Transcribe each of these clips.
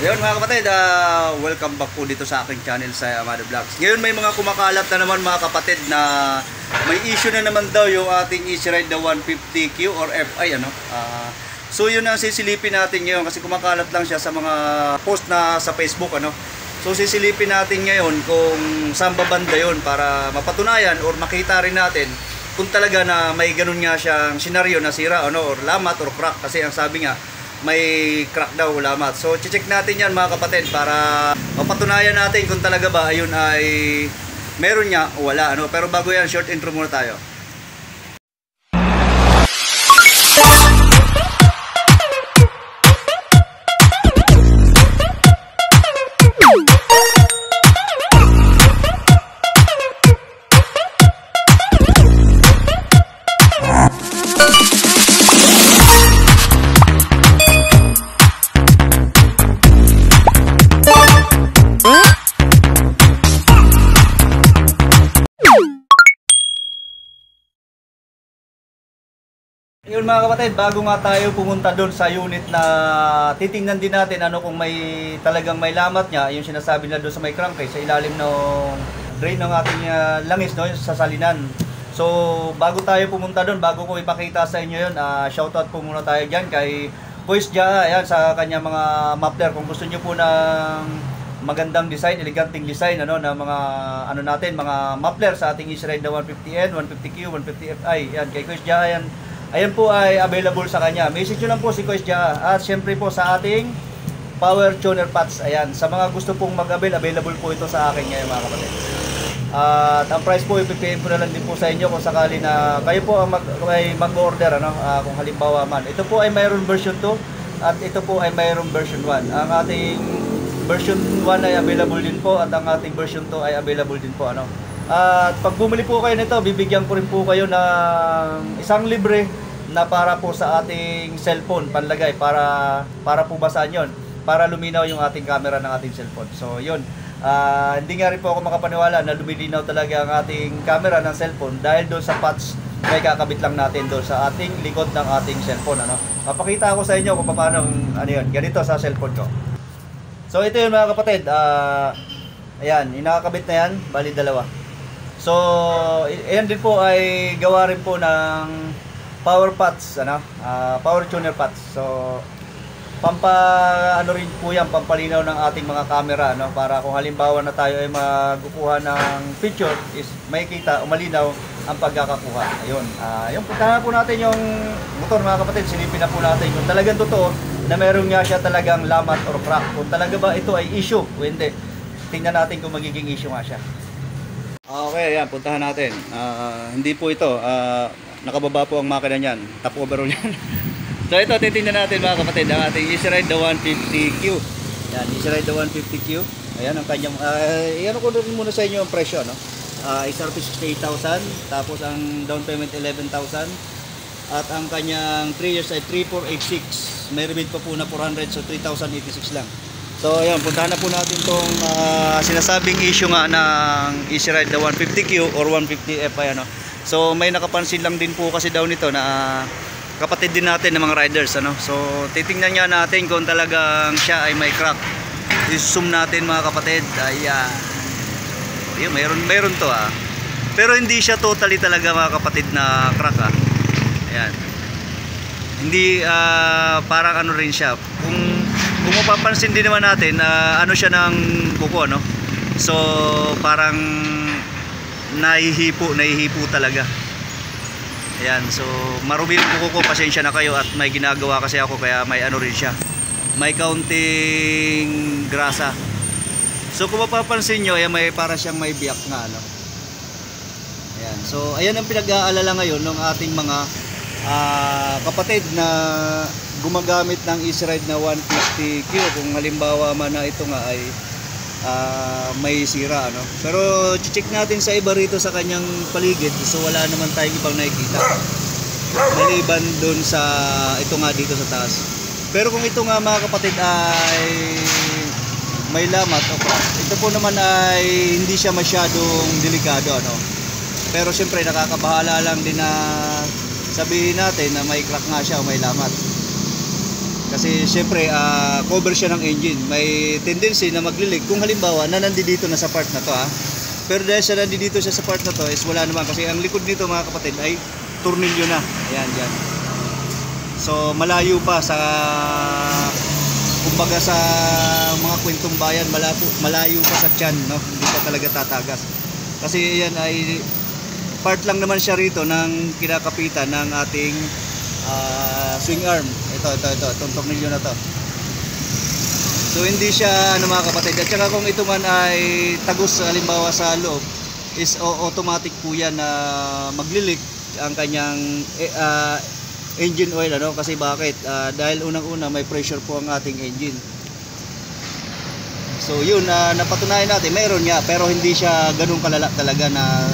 Ayun mga kapatid, welcome back po dito sa aking channel sa Amado Vlogs. Ngayon may mga kumakalat na naman mga kapatid na may issue na naman daw yung ating Easy Ride the 150Q or FI so yun ang sisilipin natin ngayon kasi kumakalat lang siya sa mga post na sa Facebook So sisilipin natin ngayon kung saan ba banda yun para mapatunayan or makita rin natin kung talaga na may ganun nga siyang senaryo na sira or lamat or crack kasi ang sabi nga may crack daw lamat. So check natin yan mga kapatid para mapatunayan natin kung talaga ba ayun ay meron niya o wala Pero bago yan, short intro muna tayo. Yun mga kapatid, bago nga tayo pumunta doon sa unit na titingnan din natin kung may talagang may lamat niya, yung sinasabi na doon sa may crankcase sa ilalim ng drain ng ating langis sa salinan. So bago tayo pumunta doon, bago ko ipakita sa inyo yun, shoutout po muna tayo dyan kay Boys Jaa, ayan, sa kanya mga muffler. Kung gusto nyo po ng magandang design, eleganting design na mga natin, mga muffler sa ating Easy Ride na 150N, 150Q, 150FI, yan, kay Boys Jaa yan. Ayan po ay available sa kanya. Message nyo lang po si Coach Jaa. At syempre po sa ating power tuner pots. Ayan. Sa mga gusto pong mag-avail, available po ito sa akin ngayon mga kapatid. At ang price po, ipipigay ko na lang din po sa inyo kung sakali na kayo po ang mag-order. Kung halimbawa man. Ito po ay mayroon version 2 at ito po ay mayroon version 1. Ang ating version 1 ay available din po at ang ating version 2 ay available din po. At pag bumili po kayo nito, bibigyan ko rin po kayo ng isang libre na para po sa ating cellphone panlagay para po basahan yon, para luminaw yung ating camera ng ating cellphone. So yun, hindi nga rin po ako makapaniwala na lumilinaw talaga ang ating camera ng cellphone dahil doon sa patch may kakabit lang natin doon sa ating likod ng ating cellphone. Papakita ko sa inyo kung paano yun, ganito sa cellphone ko. So ito yun mga kapatid, ayan, inakakabit na yan, bali dalawa. So, ayan din po ay gawa rin po ng power pots, power tuner pots. So, rin po yan, pampalinaw ng ating mga camera, para kung halimbawa na tayo ay magkukuha ng picture, is makikita o malinaw ang pagkakakuha. Ayun, yung puntahan po natin yung motor mga kapatid, silipin na po natin kung talagang totoo na meron nga siya talagang lamat or crack. Kung talaga ba ito ay issue o hindi. Tingnan natin kung magiging issue nga siya. Okay, ayan, puntahan natin. Hindi po ito, nakababa po ang makina niyan, top overall yan. So ito, titingnan natin mga kapatid, ang ating Easy Ride the 150Q. Ayan, Easy Ride the 150Q. Ayan ang kanyang, iyan ko muna sa inyo ang presyo, SRP 68,000, tapos ang down payment 11,000, at ang kanyang 3 years ay 3,486. May rebate pa po na 400, so 3,086 lang. So ayan, puntahan na po natin itong sinasabing issue nga ng Easy Ride the 150Q or 150FI. So may nakapansin lang din po kasi daw nito na kapatid din natin ng mga riders. So titingnan niya natin kung talagang siya ay may crack. I-zoom natin mga kapatid. Ayan. Ayun, mayroon to Pero hindi siya totally talaga mga kapatid na crack Ayan. Hindi parang rin siya. Kung mapapansin din naman natin, siya ng kuko, So, parang nahihipo talaga. Ayan, so, marumi yung kuko ko, pasensya na kayo at may ginagawa kasi ako, kaya may rin siya. May kaunting grasa. So, kung mapapansin nyo, ayan, para siyang may biyak nga, Ayan, so, ayan ang pinag-aalala ngayon ng ating mga kapatid na gumagamit ng Easy Ride na 150Q kung halimbawa man na ito nga ay may sira pero check natin sa iba rito sa kanyang paligid, so wala naman tayong ibang nakikita maliban dun sa ito nga dito sa taas. Pero kung ito nga mga kapatid ay may lamat ito po naman ay hindi siya masyadong delikado pero syempre nakakabahala lang din na sabihin natin na may crack nga siya o may lamat. Kasi syempre cover siya ng engine. May tendency na maglilik kung halimbawa na nandito na sa part na to Pero dahil siya nandito siya sa part na to is wala naman kasi ang likod nito mga kapatid ay tornilyo na. Ayan, dyan. So malayo pa sa kumbaga sa mga kwentong bayan, malayo pa sa tiyan, no? Hindi pa talaga tatagas. Kasi yan ay part lang naman siya rito ng kinakapitan ng ating swing arm. Itong tornilyo na to. So hindi siya mga kapatid. At saka kung ito man ay tagos halimbawa sa loob is automatic po yan na maglilik ang kanyang engine oil, kasi bakit? Dahil unang-una may pressure po ang ating engine. So yun, napatunayan natin mayroon niya pero hindi siya ganun kalala talaga na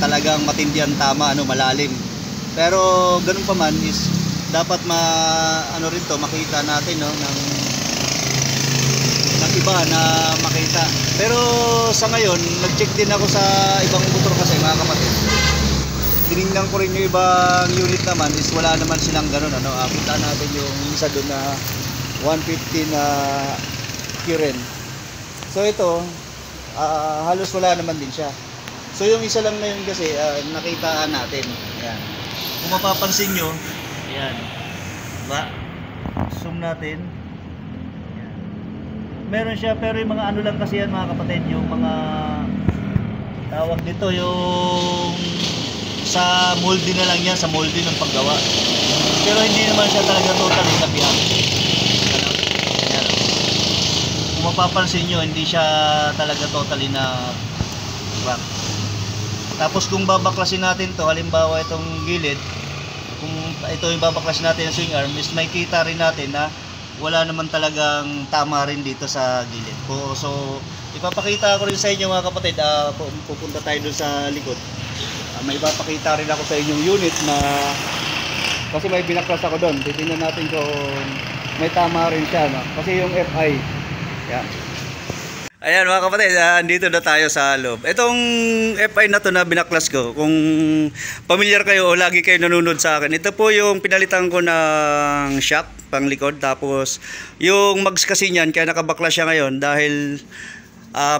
talagang matindihan tama, malalim. Pero ganun pa man is dapat makita natin ng iba na makita. Pero sa ngayon nag-check din ako sa ibang motor kasi mga kapatid. Tinignan ko rin yung ibang unit naman is wala naman silang ganun. Punta natin yung isa doon na 150 na Kirin. So ito halos wala naman din siya. So yung isa lang na yun kasi nakitaan natin. Ayan. Kung mapapansin nyo, ayan, diba? Zoom natin. Ayan. Meron siya pero yung mga lang kasi yan mga kapatid, yung mga tawag dito yung sa moldy na lang yan, sa moldy ng paggawa. Pero hindi naman siya talaga totally nabiyak. Ayan. Kung mapapansin nyo, hindi siya talaga totally na crack. Tapos kung babaklasin natin to, halimbawa itong gilid, kung ito yung babaklasin natin ng swing arm, is may kita rin natin na wala naman talagang tama rin dito sa gilid. So ipapakita ko rin sa inyo mga kapatid, pupunta tayo dun sa likod. May ipapakita rin ako sa inyong unit na kasi may binaklas ako doon. Titingnan natin kung may tama rin siya, kasi yung FI. Yan. Ayan mga kapatid, andito na tayo sa loob. Itong FI na to na binaklas ko, kung familiar kayo o lagi kayo nanonood sa akin, ito po yung pinalitan ko ng shock pang likod. Tapos yung mags kasi niyan, kaya nakabaklas siya ngayon dahil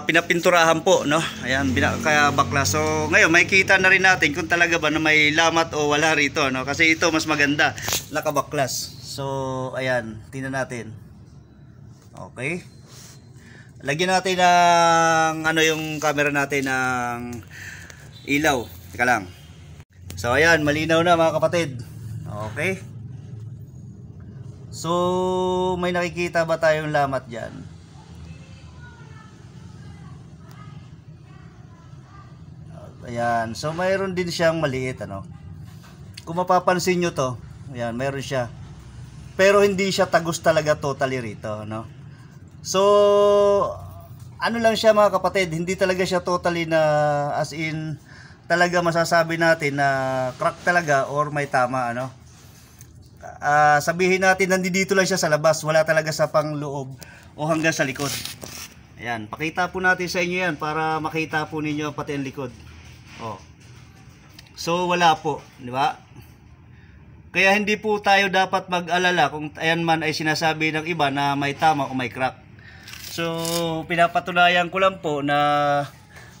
pinapinturahan po, Ayan, kaya baklas. So ngayon makikita na rin natin kung talaga ba na may lamat o wala rito, Kasi ito mas maganda, nakabaklas. So ayan, tingnan natin. Okay. Lagyan natin ng yung camera natin ng ilaw. Teka lang. So ayan, malinaw na mga kapatid. Okay. So may nakikita ba tayong lamat diyan? Ayan. So mayroon din siyang maliit, Kung mapapansin nyo to, ayan, mayroon siya. Pero hindi siya tagos talaga totally rito, So lang siya mga kapatid, hindi talaga siya totally na as in talaga masasabi natin na crack talaga or may tama, sabihin natin nandito lang siya sa labas, wala talaga sa pangloob o hanggang sa likod. Ayan, pakita po natin sa inyo yan para makita po ninyo pati ang likod. So wala po, di ba? Kaya hindi po tayo dapat mag-alala kung ayan man ay sinasabi ng iba na may tama o may crack. So pinapatunayan ko lang po na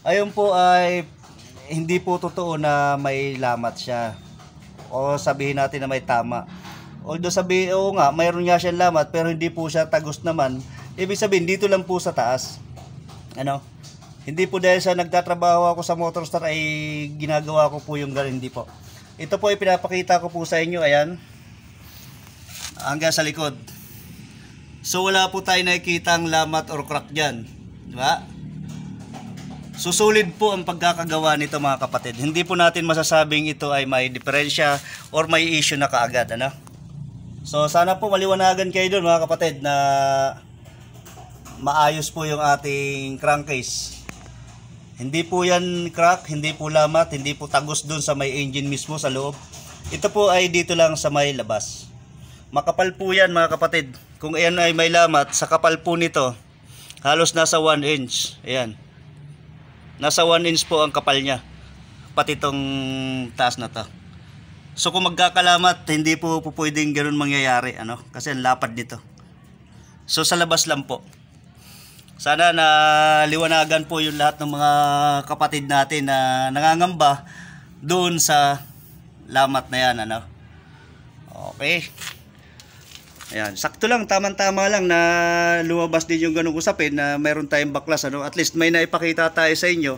ayun po ay hindi po totoo na may lamat siya o sabihin natin na may tama. Although oo nga, mayroon nga siyang lamat pero hindi po siya tagos naman. Ibig sabihin dito lang po sa taas. Hindi po dahil sa nagtatrabaho ako sa Motorstar ay ginagawa ko po yung ganun, hindi po. Ito po ay pinapakita ko po sa inyo, ayan. Hanggang sa likod. So wala po tayo nakikitang lamat or crack dyan. Diba? Susulid po ang pagkakagawa nito mga kapatid. Hindi po natin masasabing ito ay may diferensya or may issue na kaagad. So sana po maliwanagan kayo doon mga kapatid na maayos po yung ating crankcase. Hindi po yan crack, hindi po lamat, hindi po tagos doon sa may engine mismo sa loob. Ito po ay dito lang sa may labas. Makapal po yan mga kapatid. Kung ayan ay may lamat, sa kapal po nito, halos nasa 1 inch. Ayan. Nasa 1 inch po ang kapal niya. Pati itong taas na to. So kung magkakalamat, hindi po pwedeng ganoon mangyayari, ano? Kasi ang lapad nito. So sa labas lang po. Sana na liwanagan po yung lahat ng mga kapatid natin na nangangamba doon sa lamat na yan, ano? Okay. Ayan, sakto lang, tamang-tama lang na lumabas din yung ganung usapin na mayroon tayong baklas, ano? At least may naipakita tayo sa inyo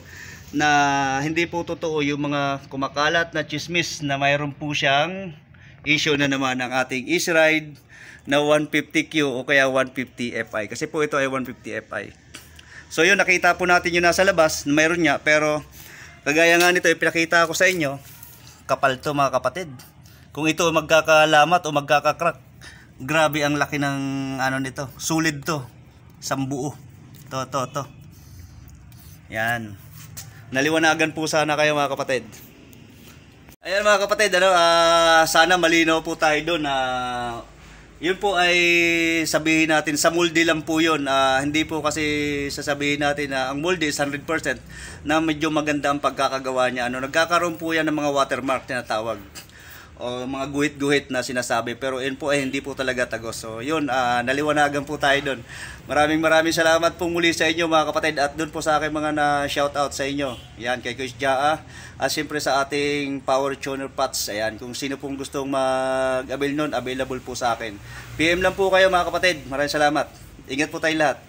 na hindi po totoo yung mga kumakalat na chismis na mayroon po siyang issue na naman ng ating Easy Ride na 150Q o kaya 150 Fi. Kasi po ito ay 150 Fi. So yun, nakita po natin yung nasa labas, mayroon niya, pero kagaya nga nito, ipinakita ko sa inyo, kapal to mga kapatid. Kung ito magkakalamat o magkakakrack, grabe ang laki ng ano nito, sulit to, sambuo. To. Yan. Naliwanagan po sana kayo mga kapatid. Ayan mga kapatid, ano, sana malinaw po tayo doon na yun po ay sabihin natin sa muldi lang po yun. Hindi po kasi sasabihin natin na ang muldi is 100% na medyo maganda ang pagkakagawa niya. Ano, nagkakaroon po yan ng mga watermark na tawag o mga guhit-guhit na sinasabi, pero yun po ay hindi po talaga tagos. So yun, naliwanagan po tayo doon. Maraming salamat po muli sa inyo mga kapatid, at doon po sa aking mga na shoutout sa inyo. Yan, kay Kuya Jaa, at siyempre sa ating power tuner pots. Ayan, kung sino pong gustong mag-avail nun, available po sa akin. PM lang po kayo mga kapatid. Maraming salamat. Ingat po tayong lahat.